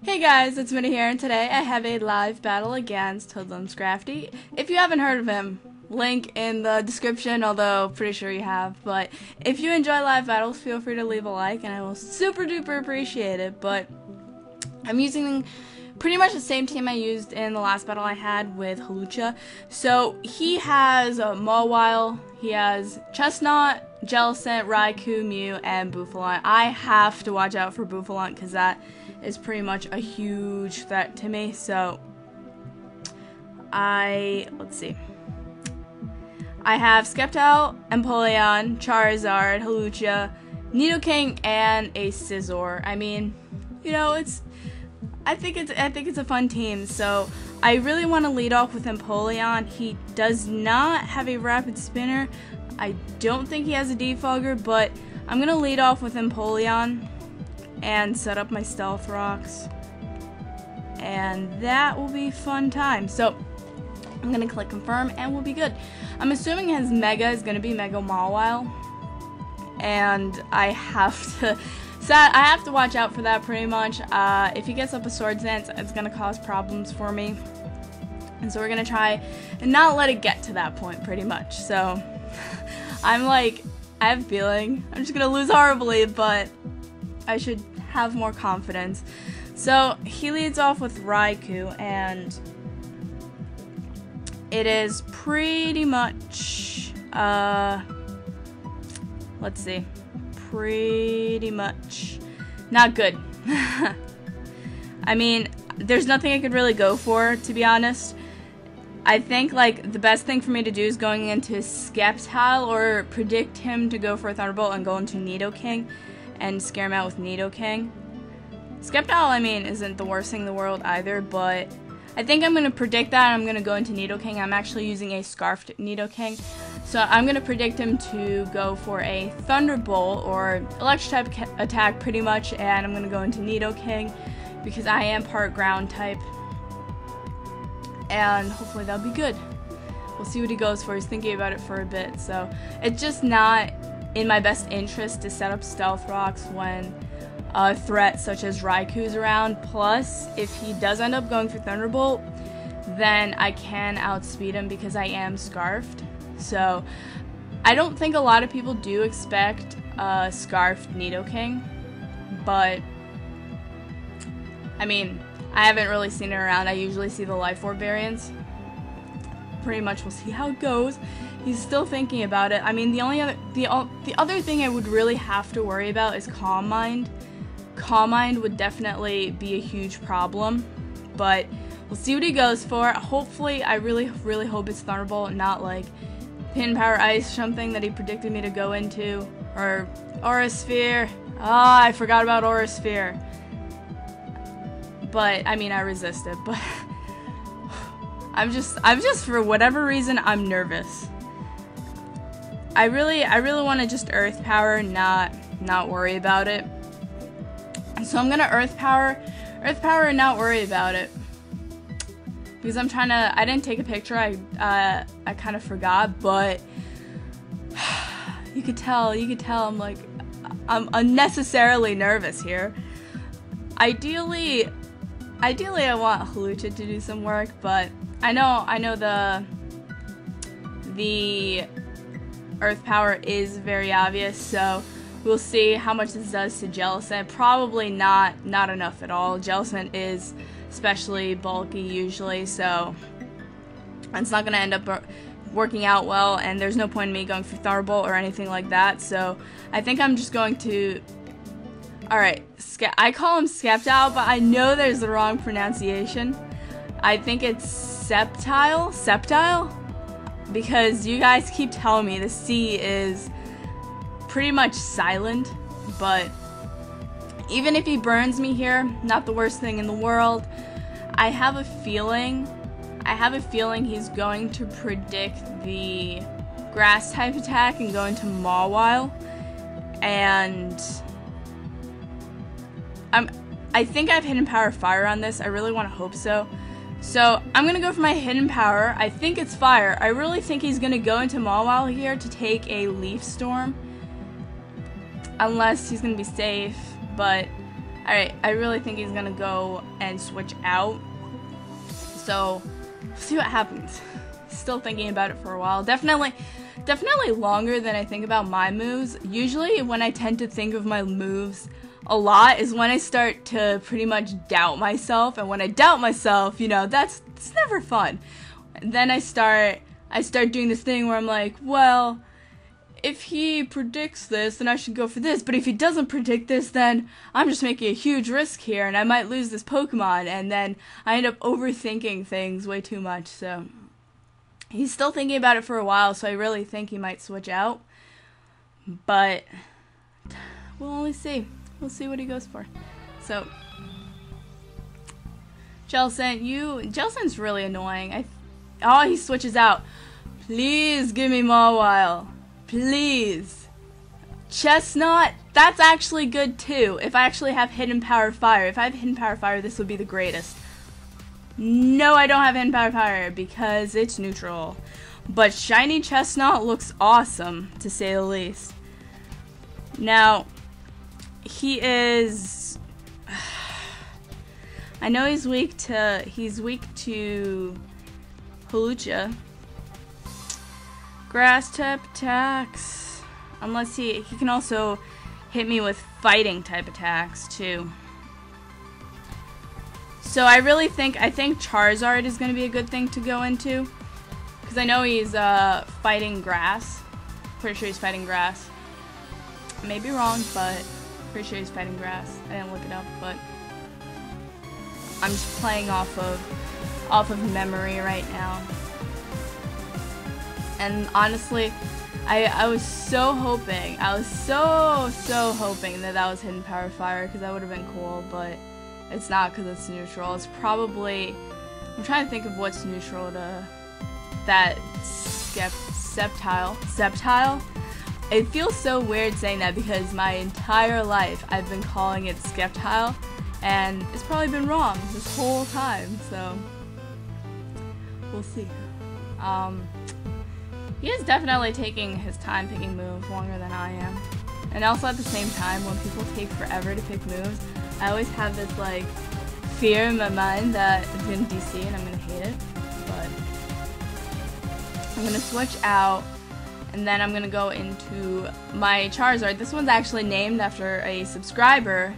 Hey guys, it's Minnie here, and today I have a live battle against HoodlumScrafty. If you haven't heard of him, link in the description, although pretty sure you have. But if you enjoy live battles, feel free to leave a like, and I will super duper appreciate it. But I'm using pretty much the same team I used in the last battle I had with Halucha. So he has Mawile, he has Chestnut, Jellicent, Raikou, Mew, and Bouffalant. I have to watch out for Bouffalant because that is pretty much a huge threat to me. So let's see. I have Sceptile, Empoleon, Charizard, Halucha, Nidoking, and a Scizor. I mean, you know, I think it's a fun team. So I really want to lead off with Empoleon. He does not have a rapid spinner. I don't think he has a defogger, but I'm gonna lead off with Empoleon and set up my stealth rocks, and that will be fun time. So I'm gonna click confirm and we'll be good. I'm assuming his Mega is gonna be Mega Mawile, and I have to watch out for that pretty much. If he gets up a Sword Dance, it's gonna cause problems for me, and so we're gonna try and not let it get to that point pretty much. So I have a feeling I'm just gonna lose horribly, but I should have more confidence. So he leads off with Raikou, and it is pretty much let's see, pretty much not good. I mean, there's nothing I could really go for, to be honest. I think like the best thing for me to do is going into Sceptile or predict him to go for a Thunderbolt and go into Nidoking and scare him out with Nidoking. Sceptile, I mean, isn't the worst thing in the world either, but I think I'm going to predict that I'm going to go into Nidoking. I'm actually using a Scarfed Nidoking, so I'm going to predict him to go for a Thunderbolt or Electric type attack pretty much, and I'm going to go into Nidoking because I am part ground type, and hopefully that'll be good. We'll see what he goes for. He's thinking about it for a bit, so it's just not in my best interest to set up stealth rocks when a threat such as Raikou's around. Plus, if he does end up going for Thunderbolt, then I can outspeed him because I am Scarfed. So I don't think a lot of people do expect a Scarfed Nidoking, but I mean, I haven't really seen it around. I usually see the Life Orb variants. Pretty much we'll see how it goes. He's still thinking about it. I mean, the other thing I would really have to worry about is Calm Mind. Calm Mind would definitely be a huge problem, but we'll see what he goes for. Hopefully, I really hope it's Thunderbolt, not like Pin Power Ice, something that he predicted me to go into, or Aura Sphere. Ah, I forgot about Aura Sphere. But I mean, I resisted. But I'm just for whatever reason I'm nervous. I really want to just Earth Power, not worry about it. So I'm gonna Earth Power and not worry about it, because I didn't take a picture. I kind of forgot, but you could tell I'm unnecessarily nervous here. Ideally I want Halucha to do some work, but I know the Earth Power is very obvious, so we'll see how much this does to Jellicent. Probably not enough at all. Jellicent is especially bulky usually, so it's not going to end up working out well, and there's no point in me going for Thunderbolt or anything like that. So I think I'm just going to... Alright, I call him Sceptile, but I know there's the wrong pronunciation. I think it's Sceptile? Because you guys keep telling me the C is pretty much silent, but even if he burns me here, not the worst thing in the world. I have a feeling he's going to predict the grass type attack and go into Mawile, and I think I have Hidden Power Fire on this. I really want to hope so. So I'm going to go for my Hidden Power. I think it's Fire. I really think he's going to go into Mawile here to take a Leaf Storm. Unless he's going to be safe. But Alright, I really think he's gonna go and switch out. So, see what happens. Still thinking about it for a while. Definitely longer than I think about my moves. Usually when I tend to think of my moves a lot is when I start to pretty much doubt myself, and when I doubt myself, you know, it's never fun. And then I start doing this thing where I'm like, well, if he predicts this, then I should go for this, but if he doesn't predict this, then I'm just making a huge risk here, and I might lose this Pokemon, and then I end up overthinking things way too much. So he's still thinking about it for a while, so I really think he might switch out, but we'll only see. We'll see what he goes for. So, Jellicent's really annoying. Oh, he switches out. Please give me Mawile. Please. Chestnut, that's actually good too. If I actually have Hidden Power Fire. If I have Hidden Power Fire, this would be the greatest. No, I don't have Hidden Power Fire because it's neutral. But Shiny Chestnut looks awesome, to say the least. Now, he is... I know he's weak to Hawlucha. Grass type attacks. Unless he can also hit me with fighting type attacks too. So I think Charizard is going to be a good thing to go into. Because I know he's fighting grass. Pretty sure he's fighting grass. I may be wrong, but pretty sure he's fighting grass. I didn't look it up, but I'm just playing off of memory right now. And honestly, I was so hoping, so hoping that was Hidden Power Fire, because that would have been cool, but it's not because it's neutral. It's probably, I'm trying to think of what's neutral to that Sceptile. It feels so weird saying that because my entire life I've been calling it Sceptile, and it's probably been wrong this whole time, so we'll see. He is definitely taking his time picking moves longer than I am. And also at the same time, when people take forever to pick moves, I always have this like fear in my mind that it's in DC and I'm gonna hate it. But I'm gonna switch out, and then I'm gonna go into my Charizard. This one's actually named after a subscriber,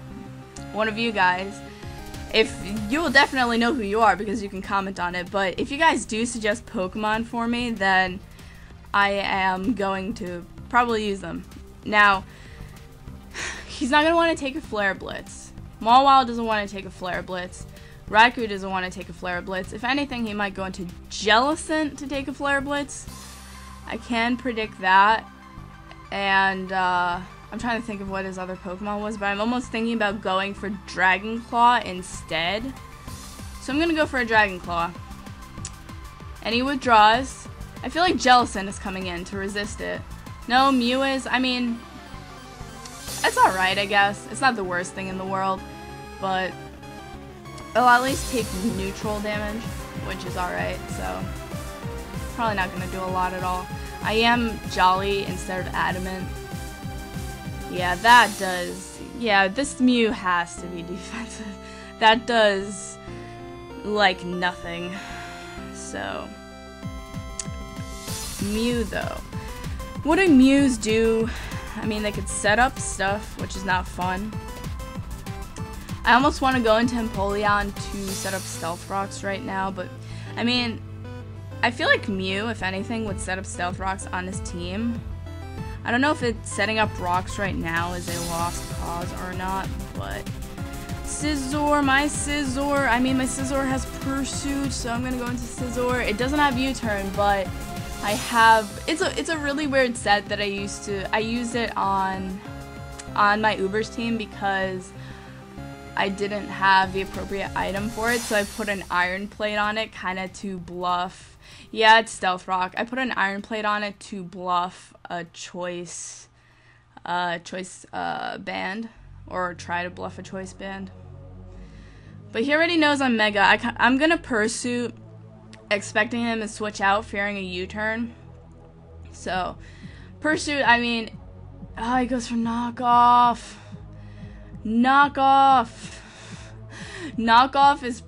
one of you guys. If you will definitely know who you are because you can comment on it, but if you guys do suggest Pokemon for me, then I am going to probably use them. Now, he's not going to want to take a Flare Blitz. Mawile doesn't want to take a Flare Blitz. Raikou doesn't want to take a Flare Blitz. If anything, he might go into Jellicent to take a Flare Blitz. I can predict that. And I'm trying to think of what his other Pokemon was, but I'm almost thinking about going for Dragon Claw instead. So I'm going to go for a Dragon Claw. And he withdraws. I feel like Jellicent is coming in to resist it. No, Mew is. I mean, it's alright, I guess. It's not the worst thing in the world, but it'll at least take neutral damage, which is alright, so probably not going to do a lot at all. I am Jolly instead of Adamant. Yeah, that does. Yeah, this Mew has to be defensive. That does, like, nothing. So, Mew, though. What do Mews do? I mean, they could set up stuff, which is not fun. I almost want to go into Empoleon to set up Stealth Rocks right now, but, I mean, I feel like Mew, if anything, would set up Stealth Rocks on his team. I don't know if it's setting up rocks right now is a lost cause or not, but Scizor, my Scizor, I mean, my Scizor has Pursuit, so I'm gonna go into Scizor. It doesn't have U-turn, but I have, it's a really weird set that I use it on my Uber's team because I didn't have the appropriate item for it, so I put an Iron Plate on it, kind of to bluff. Yeah, it's Stealth Rock. I put an Iron Plate on it to bluff a choice band, or try to bluff a choice band. But he already knows I'm Mega. I'm gonna Pursuit, expecting him to switch out, fearing a U-turn. So, Pursuit, I mean, oh, he goes for Knockoff. Knockoff. Knockoff is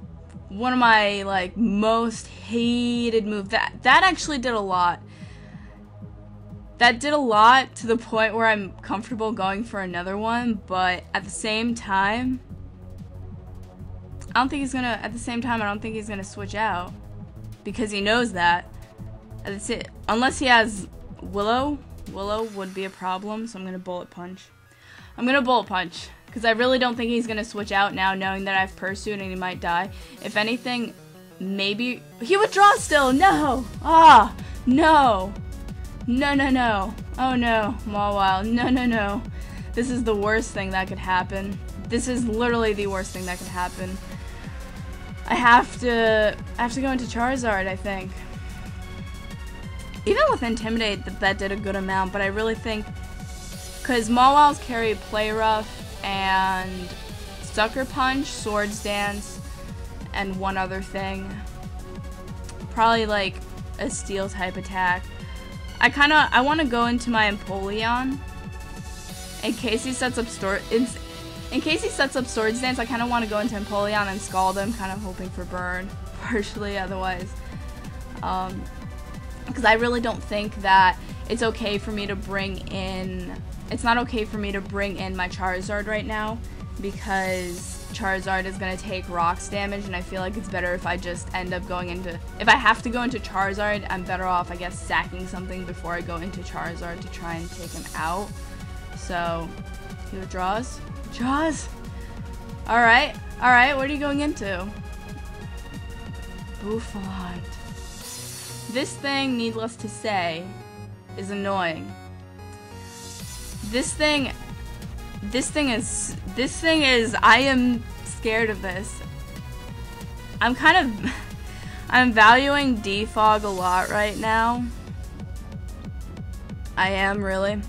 one of my like most hated moves. That actually did a lot. That did a lot to the point where I'm comfortable going for another one, but at the same time, I don't think he's gonna switch out. Because he knows that. That's it. Unless he has Willow. Willow would be a problem, so I'm gonna bullet punch. I'm gonna bullet punch. Because I really don't think he's gonna switch out now, knowing that I have Pursuit and he might die. If anything, maybe he withdraws still. No! Ah! No! No, no, no. Oh no, Mawile. No, no, no. This is the worst thing that could happen. This is literally the worst thing that could happen. I have to go into Charizard, I think. Even with Intimidate, that did a good amount, but I really think, because Mawile's carry Play Rough and Sucker Punch, Swords Dance, and one other thing. Probably like a Steel type attack. I want to go into my Empoleon in case he sets up Swords Dance. I kind of want to go into Empoleon and Scald him, kind of hoping for burn, partially otherwise. Because I really don't think that it's okay for me to bring in. It's not okay for me to bring in my Charizard right now because Charizard is going to take rocks damage, and I feel like it's better if I just end up going into... If I have to go into Charizard, I'm better off, I guess, sacking something before I go into Charizard to try and take him out. So, he withdraws. Jaws! Alright, alright, what are you going into? Bouffant. This thing, needless to say, is annoying. This thing is, I am scared of this. I'm valuing defog a lot right now. I'm really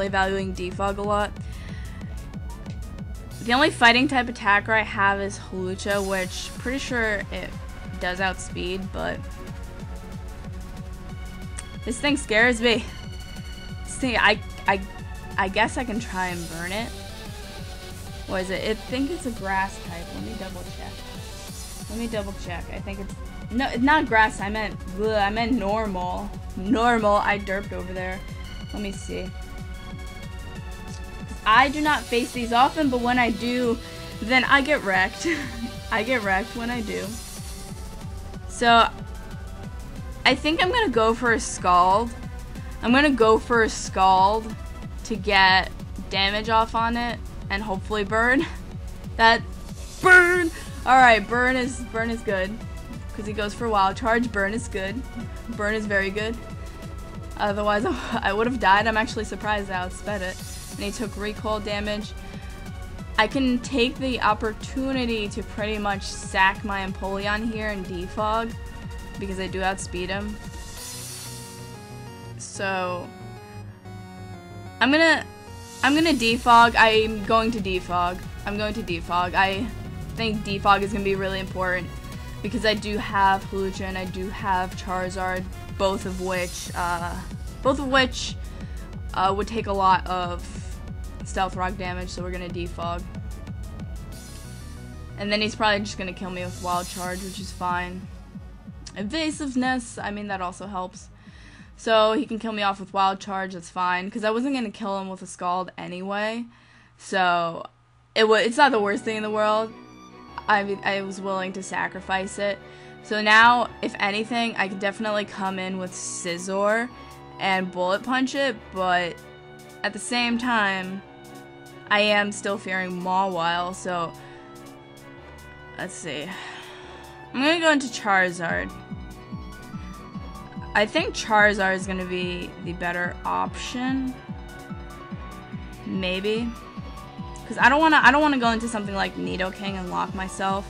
valuing defog a lot. The only fighting type attacker I have is Hawlucha, which pretty sure it does outspeed, but this thing scares me. This thing, I guess I can try and burn it. What is it? I think it's a grass type. Let me double check. I think it's... No, it's not grass. I meant normal. Normal. I derped over there. Let me see. I do not face these often, but when I do, then I get wrecked. I get wrecked when I do. So, I think I'm going to go for a Scald. I'm going to go for a Scald to get damage off on it and hopefully burn. That burn. All right, burn is good because he goes for Wild Charge. Burn is good. Burn is very good. Otherwise, I would have died. I'm actually surprised I outsped it. And he took recoil damage. I can take the opportunity to pretty much sack my Empoleon here and defog because I do outspeed him. So I'm gonna defog. I'm going to defog. I think defog is gonna be really important because I do have Hawlucha and I do have Charizard, both of which would take a lot of stealth rock damage. So we're gonna defog, and then he's probably just gonna kill me with Wild Charge, which is fine. Evasiveness, I mean, that also helps. So he can kill me off with Wild Charge, that's fine, because I wasn't going to kill him with a Scald anyway. So it's not the worst thing in the world. I was willing to sacrifice it. So now, if anything, I could definitely come in with Scizor and Bullet Punch it, but at the same time, I am still fearing Mawile, so let's see. I'm going to go into Charizard. I think Charizard is going to be the better option. Maybe. Because I don't want to go into something like Nidoking and lock myself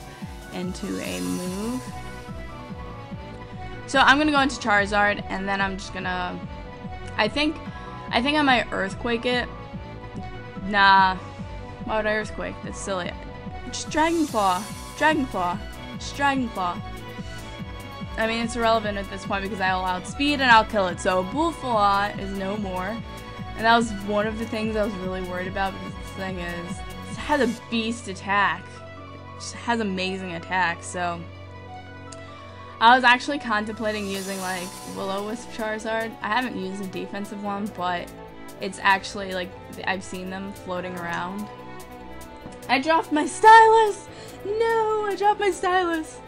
into a move. So I'm going to go into Charizard, and then I'm just going to... I think I might Earthquake it. Nah. Why would I Earthquake? That's silly. Just Dragon Claw. Just Dragon Claw. I mean, it's irrelevant at this point because I'll outspeed and I'll kill it. So Bouffant is no more. And that was one of the things I was really worried about because this thing is has a beast attack. Just has amazing attack, so I was actually contemplating using like Will-O-Wisp Charizard. I haven't used a defensive one, but it's actually like I've seen them floating around. I dropped my stylus! No, I dropped my stylus.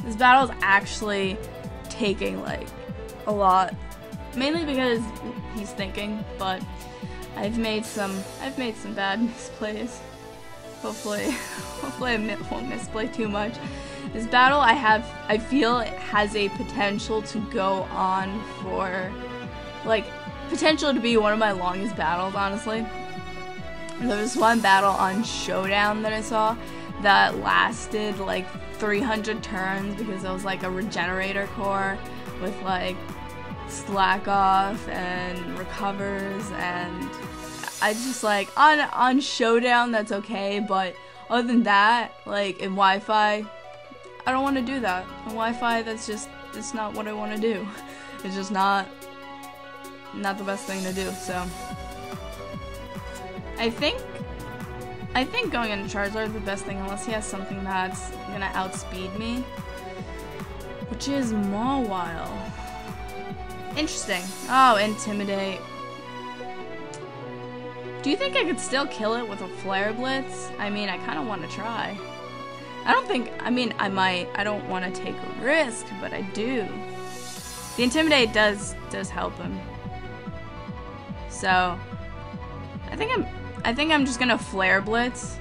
This battle is actually taking like a lot, mainly because he's thinking, but I've made some bad misplays. Hopefully I won't misplay too much. This battle I feel it has a potential to go on for, like, potential to be one of my longest battles, honestly. There was one battle on Showdown that I saw that lasted like 300 turns because it was like a regenerator core with like slack off and recovers, and I just like on Showdown that's okay, but other than that, like in Wi-Fi, I don't want to do that. On Wi-Fi, it's not what I want to do. It's just not the best thing to do. So I think going into Charizard is the best thing, unless he has something that's gonna outspeed me, which is Mawile. Interesting. Oh, Intimidate. Do you think I could still kill it with a Flare Blitz? I mean, I kind of want to try. I might. I don't want to take a risk, but I do. The Intimidate does help him. So, I think I'm just gonna Flare Blitz,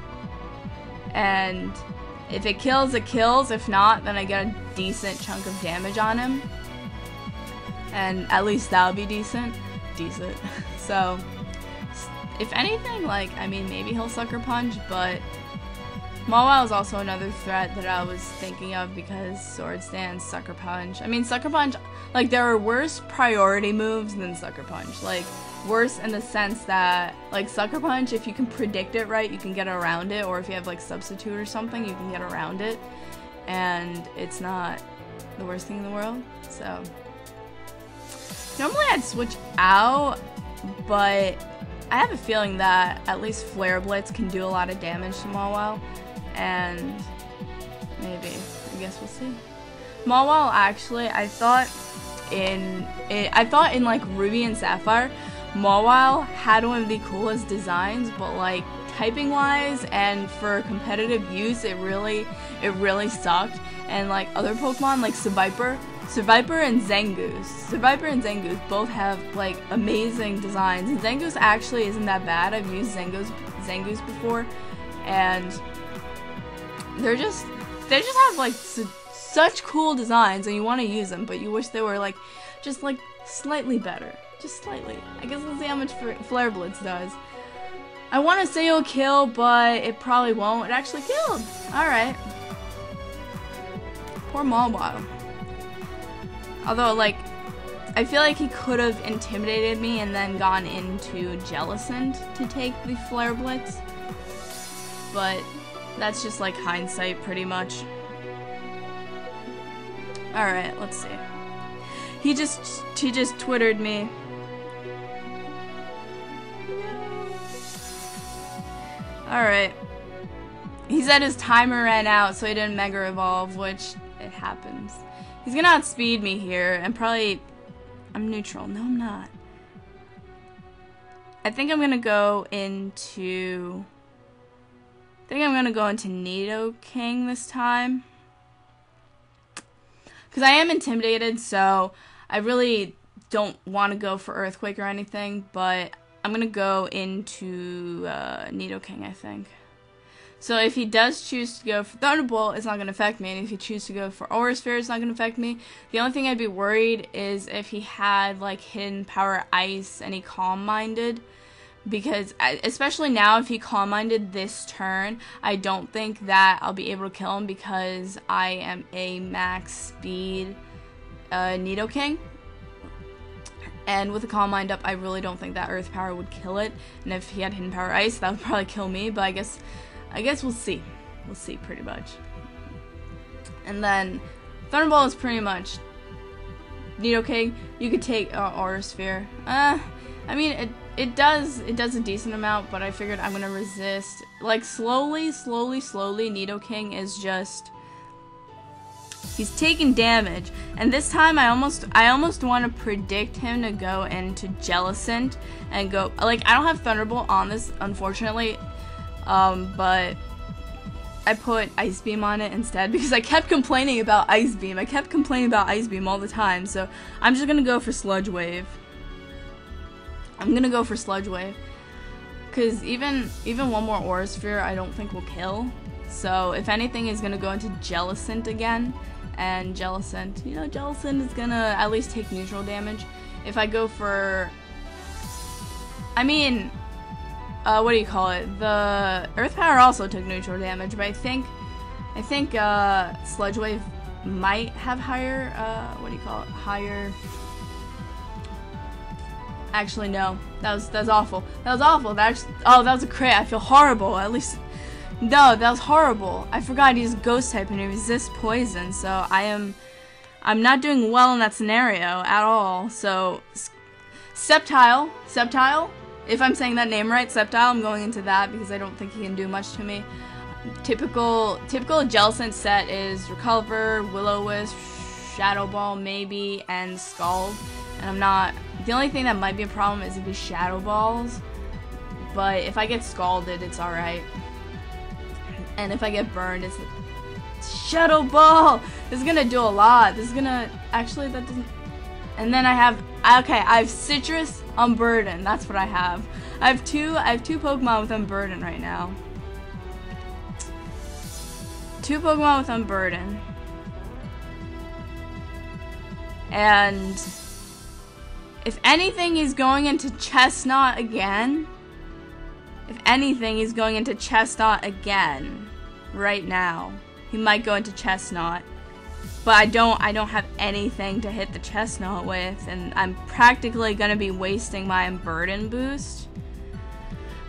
and if it kills, it kills. If not, then I get a decent chunk of damage on him, and at least that'll be decent. So, if anything, like, I mean, maybe he'll Sucker Punch, but Mawile is also another threat that I was thinking of because Swords Dance, Sucker Punch. I mean, Sucker Punch, like, there are worse priority moves than Sucker Punch. Like, worse in the sense that, like, Sucker Punch, if you can predict it right, you can get around it, or if you have, like, Substitute or something, you can get around it, and it's not the worst thing in the world, so. Normally I'd switch out, but I have a feeling that at least Flare Blitz can do a lot of damage to Mawile, and maybe, I guess we'll see. Mawile, actually, I thought in like Ruby and Sapphire, Mawile had one of the coolest designs, but like typing wise and for competitive use, it really sucked. And like other Pokemon like Seviper and Zangoose both have like amazing designs. And Zangoose actually isn't that bad. I've used Zangoose before, and they just have like such cool designs, and you want to use them, but you wish they were like just like slightly better. Just slightly. I guess we'll see how much Flare Blitz does. I want to say it'll kill, but it probably won't. It actually killed. Alright. Poor Mawile. Although, like, I feel like he could have intimidated me and then gone into Jellicent to take the Flare Blitz. But that's just like hindsight, pretty much. Alright, let's see. He just Twittered me. Alright. He said his timer ran out, so he didn't Mega Evolve, which it happens. He's gonna outspeed me here, and probably... I'm neutral. No, I'm not. I think I'm gonna go into... Nidoking this time. Because I am intimidated, so I really don't want to go for Earthquake or anything, but I'm going to go into Nidoking, I think. So if he does choose to go for Thunderbolt, it's not going to affect me, and if he chooses to go for Aura Sphere, it's not going to affect me. The only thing I'd be worried is if he had, like, Hidden Power Ice and he Calm-Minded, because, especially now, if he Calm-Minded this turn, I don't think that I'll be able to kill him because I am a max speed Nidoking. And with a Calm Mind up, I really don't think that Earth Power would kill it. And if he had Hidden Power Ice, that would probably kill me, but I guess we'll see. We'll see, pretty much. And then, Thunderbolt is pretty much Nidoking. You could take Aura Sphere. I mean, it does a decent amount, but I figured I'm gonna resist. Like, slowly, Nidoking is just... He's taking damage, and this time I almost want to predict him to go into Jellicent and go, like, I don't have Thunderbolt on this, unfortunately, but I put Ice Beam on it instead because I kept complaining about Ice Beam. I kept complaining about Ice Beam all the time, so I'm just gonna go for Sludge Wave. I'm gonna go for Sludge Wave, because even one more Aura Sphere I don't think will kill. So if anything, is gonna go into Jellicent again. And Jellicent, you know, Jellicent is gonna at least take neutral damage. If I go for, I mean, what do you call it? The Earth Power also took neutral damage, but I think Sludge Wave might have higher, what do you call it? Higher. Actually, no. That was awful. That was awful. That was a crit. I feel horrible. At least. No, that was horrible. I forgot to use Ghost type and it resists poison, so I'm not doing well in that scenario at all. So Sceptile, if I'm saying that name right, Sceptile, I'm going into that because I don't think he can do much to me. Typical Jellicent set is Recover, Will-O-Wisp, Shadow Ball maybe, and Scald. And I'm not, the only thing that might be a problem is if he Shadow Balls, but if I get Scalded, it's alright. And if I get burned, it's Shadow Ball! This is gonna do a lot. This is gonna, actually that doesn't, and then I have Citrus, Unburden. That's what I have. I have two Pokemon with Unburden right now. 2 Pokemon with Unburden. And if anything, he's going into Chestnut again. If anything, he's going into Chestnut again. Right now. He might go into Chestnut. But I don't have anything to hit the Chestnut with, and I'm practically gonna be wasting my Unburden boost.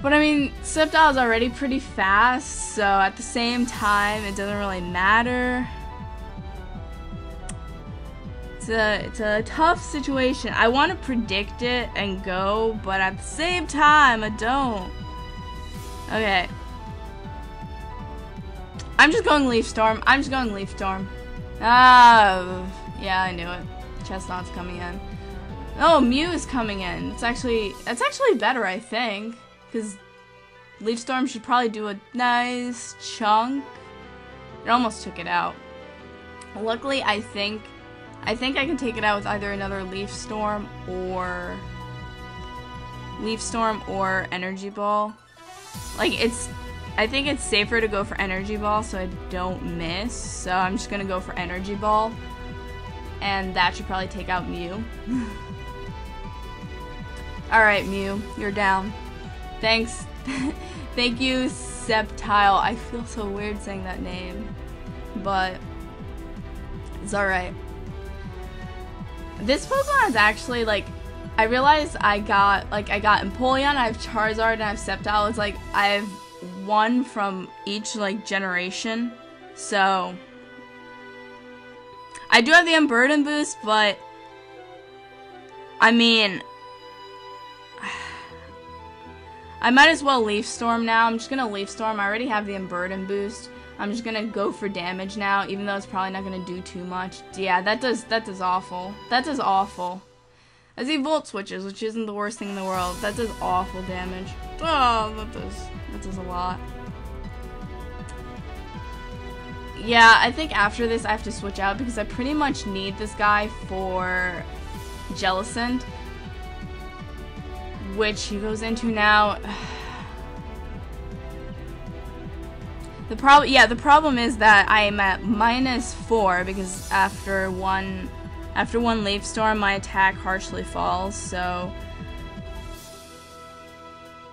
But I mean, Sceptile is already pretty fast, so at the same time, it doesn't really matter. It's a tough situation. I want to predict it and go, but at the same time, I don't. Okay. I'm just going Leaf Storm. Ah, yeah, I knew it. Chestnut's coming in. Oh, Mew is coming in. That's actually better, I think, because Leaf Storm should probably do a nice chunk. It almost took it out. Luckily, I think I can take it out with either another Leaf Storm or Energy Ball. Like, I think it's safer to go for Energy Ball so I don't miss. So I'm just gonna go for Energy Ball, and that should probably take out Mew. Alright, Mew, you're down. Thanks. Thank you, Sceptile. I feel so weird saying that name, but it's alright. This Pokemon is actually, like, I realized I got Empoleon, I have Charizard, and I have Sceptile. It's like I have one from each, like, generation. So I do have the Unburden boost, but I mean, I might as well Leaf Storm now. I'm just gonna Leaf Storm. I already have the Unburden boost. I'm just gonna go for damage now, even though it's probably not gonna do too much. Yeah, that does awful. That does awful. I see Volt Switches, which isn't the worst thing in the world. That does awful damage. Oh, that does a lot. Yeah, I think after this I have to switch out because I pretty much need this guy for Jellicent, which he goes into now. The problem is that I am at -4 because after one Leaf Storm, my attack harshly falls. So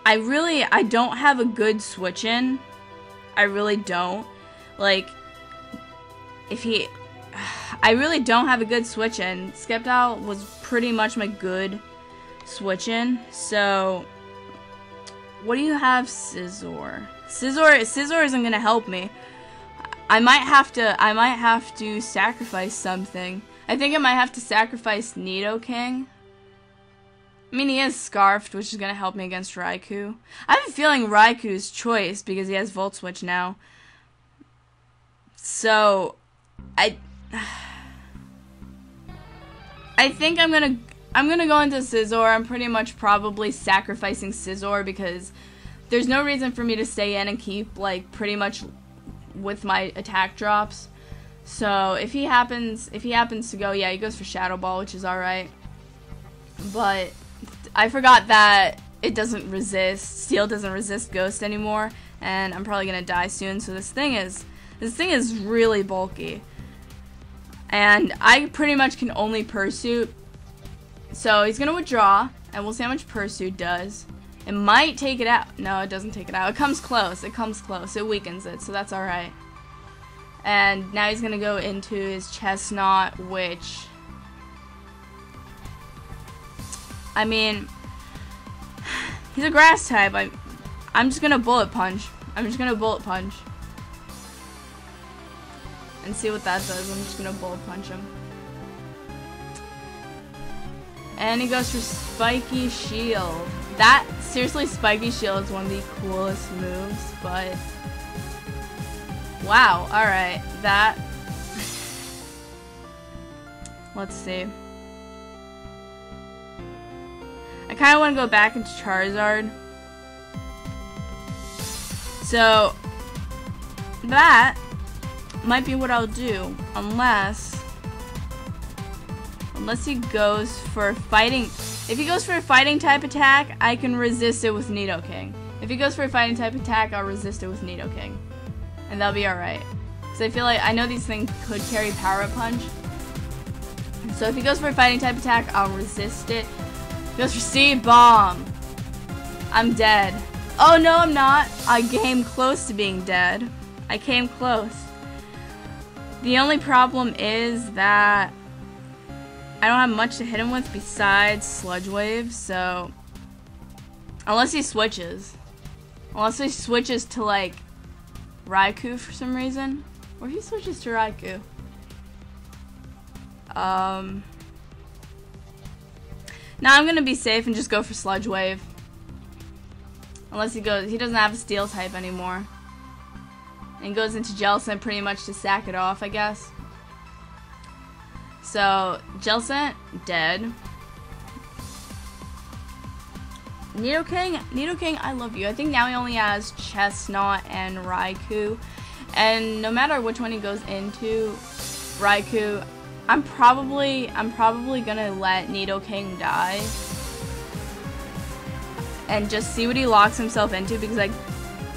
I don't have a good switch in. I really don't. Like, I really don't have a good switch in. Sceptile was pretty much my good switch in. So what do you have, Scizor? Scizor isn't gonna help me. I might have to sacrifice something. I think I might have to sacrifice Nidoking. I mean, he is Scarfed, which is going to help me against Raikou. I have a feeling Raiku's choice because he has Volt Switch now. So, I think I'm gonna go into Scizor. I'm pretty much probably sacrificing Scizor because there's no reason for me to stay in and keep like pretty much with my attack drops. So if he happens to go, yeah, he goes for Shadow Ball, which is alright. But I forgot that it doesn't resist, Steel doesn't resist Ghost anymore, and I'm probably gonna die soon. So this thing is really bulky, and I pretty much can only Pursuit. So he's gonna withdraw, and we'll see how much Pursuit does. It might take it out. No, it doesn't take it out. It comes close. It comes close. It weakens it, so that's alright. And now he's gonna go into his Chestnut, which, I mean, he's a grass type. I'm just gonna Bullet Punch. I'm just gonna Bullet Punch. And see what that does. I'm just gonna Bullet Punch him. And he goes for Spiky Shield. That, seriously, Spiky Shield is one of the coolest moves, but wow, alright, that, let's see. I kind of want to go back into Charizard. So, that might be what I'll do, unless he goes for fighting. If he goes for a fighting type attack, I can resist it with Nidoking. If he goes for a fighting type attack, I'll resist it with Nidoking. And that'll be alright. Because I feel like, I know these things could carry Power Up Punch. So if he goes for a fighting type attack, I'll resist it. If he goes for Seed Bomb, I'm dead. Oh no, I'm not. I came close to being dead. I came close. The only problem is that I don't have much to hit him with besides Sludge Wave, so unless he switches. Unless he switches to like Raikou for some reason. Or he switches to Raikou. Now I'm gonna be safe and just go for Sludge Wave. Unless he doesn't have a Steel type anymore. And he goes into Jellicent pretty much to sack it off, I guess. So, Jellicent, dead. Nidoking, I love you. I think now he only has Chestnut and Raikou. And no matter which one he goes into, Raikou, I'm probably gonna let Nidoking die. And just see what he locks himself into, because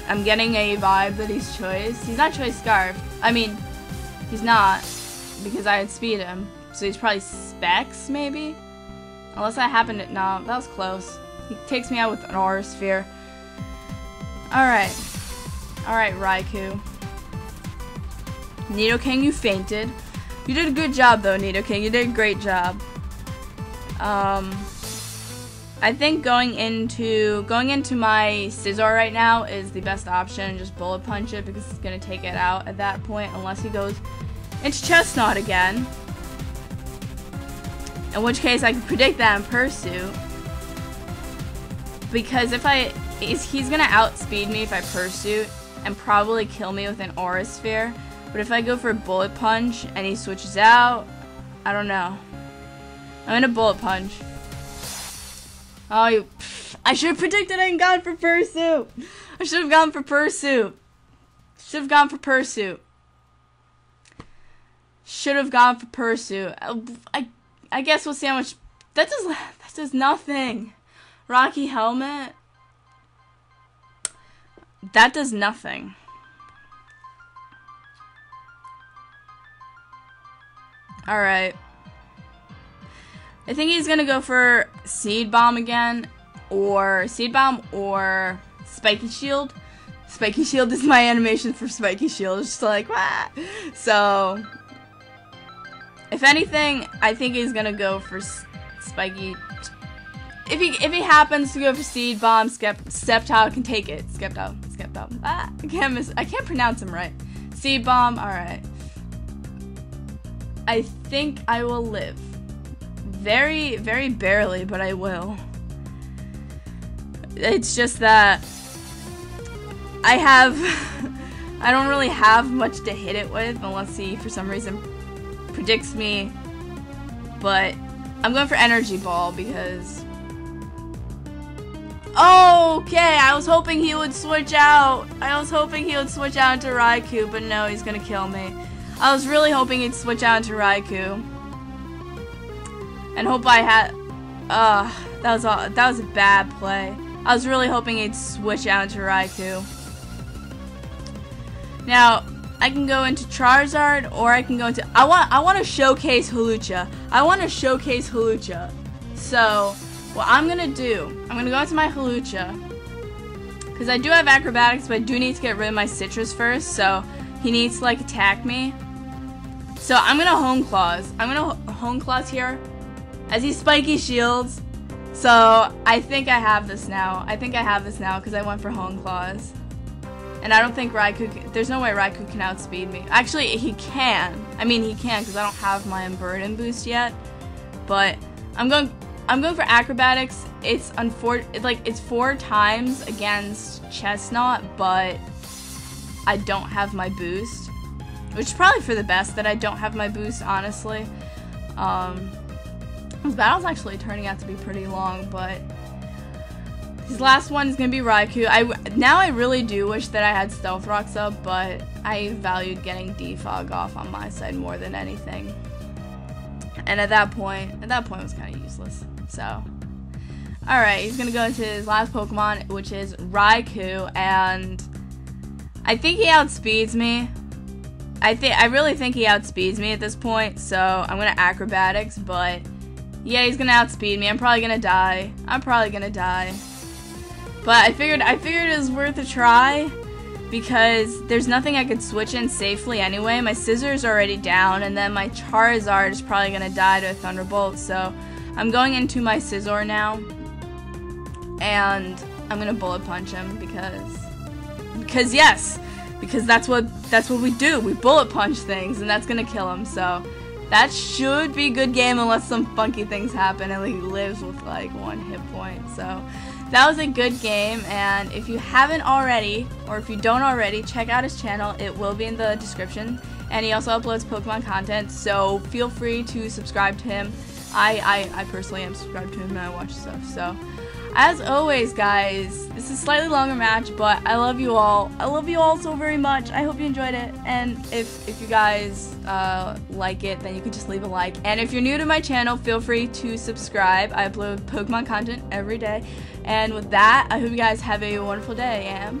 I'm getting a vibe that he's Choice. He's not Choice Scarf. I mean, he's not, because I had speed him. So he's probably Specs, maybe? Unless I happen to... No, that was close. He takes me out with an Aura Sphere. Alright. Alright, Raikou. Nidoking, you fainted. You did a good job, though, Nidoking. You did a great job. I think going into my Scizor right now is the best option. Just Bullet Punch it, because it's going to take it out at that point, unless he goes into Chestnut again. In which case, I can predict that in Pursuit. Because he's gonna outspeed me if I Pursuit, and probably kill me with an Aura Sphere. But if I go for a Bullet Punch, and he switches out, I don't know. I'm gonna Bullet Punch. Oh, I should have predicted and gone for Pursuit! I should have gone for Pursuit! Should have gone for Pursuit. Should have gone for Pursuit. I guess we'll see how much... That does nothing. Rocky Helmet. That does nothing. Alright. I think he's gonna go for Seed Bomb again. Or Seed Bomb or Spiky Shield. Spiky Shield is my animation for Spiky Shield. It's just like, wah! So... if anything, I think he's gonna go for Spiky. If he happens to go for Seed Bomb, Sceptile can take it. Sceptile. Ah, I can't pronounce him right. Seed Bomb. All right. I think I will live. Very, very barely, but I will. It's just that I don't really have much to hit it with unless he, for some reason, predicts me. But I'm going for Energy Ball because... Okay, I was hoping he would switch out. I was hoping he would switch out into Raikou, but no, he's gonna kill me. I was really hoping he'd switch out into Raikou. And hope I had... that was a bad play. I was really hoping he'd switch out into Raikou. Now, I can go into Charizard, or I can go into... I want to showcase Hawlucha. I want to showcase Hawlucha. So, what I'm going to do, I'm going to go into my Hawlucha. Because I do have Acrobatics, but I do need to get rid of my Citrus first, so he needs to, like, attack me. So, I'm going to Hone Claws. I'm going to Hone Claws here, as he Spiky Shields. So, I think I have this now. I think I have this now, because I went for Hone Claws. And I don't think Raikou there's no way Raikou can outspeed me. Actually, he can. I mean, he can because I don't have my Unburden boost yet. But I'm going for Acrobatics. It's it's 4 times against Chestnut, but I don't have my boost, which is probably for the best that I don't have my boost, honestly. This battle's actually turning out to be pretty long, but his last one is going to be Raikou. Now I really do wish that I had Stealth Rocks up, but I valued getting Defog off on my side more than anything. And at that point it was kind of useless. So, alright, he's going to go into his last Pokemon, which is Raikou, and I think he outspeeds me. I really think he outspeeds me at this point, so I'm going to Acrobatics, but yeah, he's going to outspeed me. I'm probably going to die. But I figured it was worth a try because there's nothing I could switch in safely anyway. My Scizor's already down, and then my Charizard is probably going to die to a Thunderbolt. So I'm going into my Scizor now, and I'm going to Bullet Punch him because yes, because that's what we do. We Bullet Punch things, and that's going to kill him. So that should be a good game unless some funky things happen and he lives with like 1 hit point. So that was a good game, and if you haven't already, or if you don't already, check out his channel. It will be in the description, and he also uploads Pokemon content, so feel free to subscribe to him. I personally am subscribed to him and I watch stuff. So as always, guys, this is a slightly longer match, but I love you all. I love you all so very much. I hope you enjoyed it, and if you guys like it, then you could just leave a like. And if you're new to my channel, feel free to subscribe. I upload Pokemon content every day. And with that, I hope you guys have a wonderful day, and